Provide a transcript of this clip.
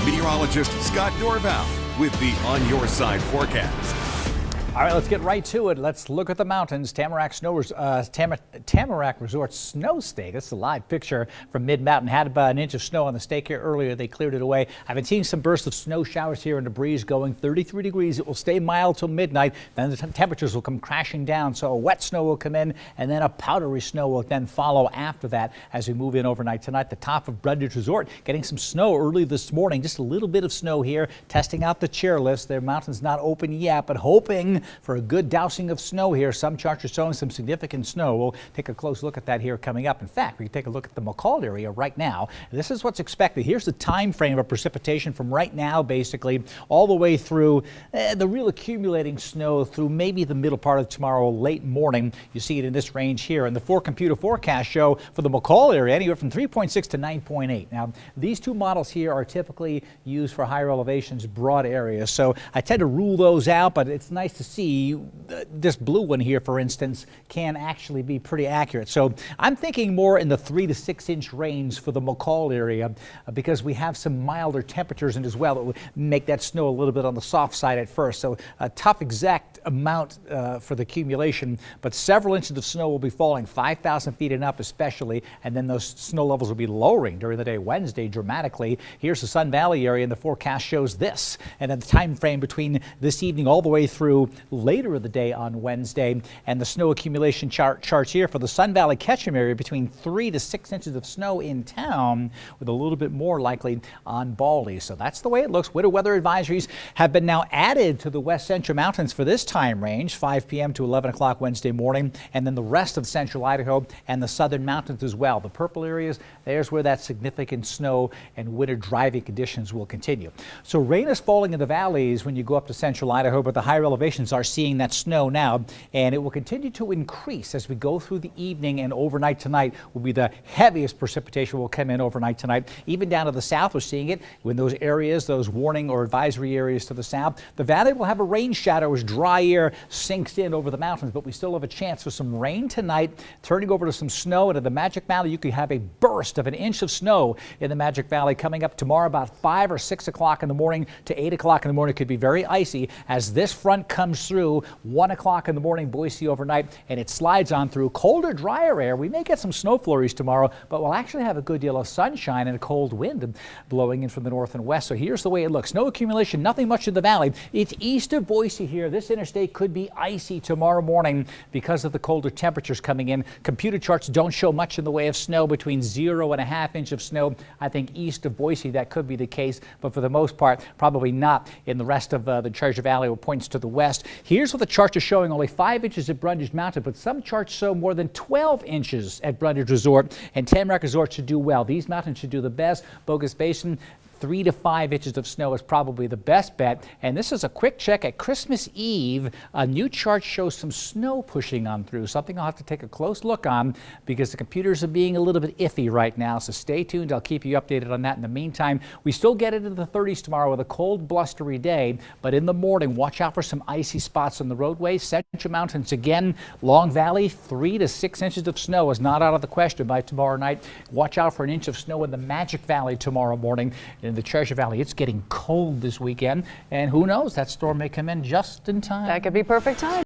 meteorologist Scott Dorval with the On Your Side forecast. All right, let's get right to it. Let's look at the mountains. Tamarack Resort Snow Stake. That's a live picture from mid-mountain. Had about an inch of snow on the stake here earlier. They cleared it away. I've been seeing some bursts of snow showers here and the breeze going 33 degrees. It will stay mild till midnight. Then the temperatures will come crashing down. So a wet snow will come in and then a powdery snow will then follow after that as we move in overnight tonight. The top of Brundage Resort getting some snow early this morning. Just a little bit of snow here. Testing out the chairlifts. Their mountain's not open yet, but hoping for a good dousing of snow here. Some charts are showing some significant snow. We'll take a close look at that here coming up. In fact, we can take a look at the McCall area right now. This is what's expected. Here's the time frame of precipitation from right now, basically, all the way through the real accumulating snow through maybe the middle part of tomorrow, late morning. You see it in this range here. And the computer forecasts show for the McCall area anywhere from 3.6 to 9.8. Now, these two models here are typically used for higher elevations, broad areas. So I tend to rule those out, but it's nice to see this blue one here, for instance, can actually be pretty accurate. So I'm thinking more in the 3 to 6 inch range for the McCall area because we have some milder temperatures in as well. It would make that snow a little bit on the soft side at first. So a tough exact amount for the accumulation, but several inches of snow will be falling 5,000 feet and up especially, and then those snow levels will be lowering during the day Wednesday dramatically. Here's the Sun Valley area and the forecast shows this, and then the time frame between this evening all the way through later of the day on Wednesday, and the snow accumulation charts here for the Sun Valley Ketchum area between 3 to 6 inches of snow in town, with a little bit more likely on Baldy. So that's the way it looks. Winter weather advisories have been now added to the West Central Mountains for this time range, 5 p.m. to 11 o'clock Wednesday morning, and then the rest of central Idaho and the southern mountains as well. The purple areas, there's where that significant snow and winter driving conditions will continue. So rain is falling in the valleys when you go up to central Idaho, but the higher elevations are seeing that snow now, and it will continue to increase as we go through the evening, and overnight tonight will be the heaviest precipitation will come in overnight tonight. Even down to the south, we're seeing it when those areas, those warning or advisory areas to the south. The valley will have a rain shadow as dry air sinks in over the mountains, but we still have a chance for some rain tonight, turning over to some snow. And in the Magic Valley, you could have a burst of an inch of snow in the Magic Valley coming up tomorrow about 5 or 6 o'clock in the morning to 8 o'clock in the morning. It could be very icy as this front comes through 1 o'clock in the morning, Boise overnight, and it slides on through colder, drier air. We may get some snow flurries tomorrow, but we'll actually have a good deal of sunshine and a cold wind blowing in from the north and west. So here's the way it looks. No accumulation, nothing much in the valley. It's east of Boise here. This interstate could be icy tomorrow morning because of the colder temperatures coming in. Computer charts don't show much in the way of snow, between 0.5 inches of snow. I think east of Boise that could be the case, but for the most part, probably not in the rest of the Treasure Valley, which points to the west. Here's what the charts are showing: only 5 inches at Brundage Mountain, but some charts show more than 12 inches at Brundage Resort, and Tamarack Resort should do well. These mountains should do the best. Bogus Basin, 3 to 5 inches of snow is probably the best bet. And this is a quick check at Christmas Eve. A new chart shows some snow pushing on through, something I'll have to take a close look on because the computers are being a little bit iffy right now. So stay tuned. I'll keep you updated on that. In the meantime, we still get into the 30s tomorrow with a cold, blustery day. But in the morning, watch out for some icy spots on the roadways. Central Mountains again, Long Valley, 3 to 6 inches of snow is not out of the question by tomorrow night. Watch out for an inch of snow in the Magic Valley tomorrow morning. In the Treasure Valley, it's getting cold this weekend, and who knows, that storm may come in just in time. That could be perfect time.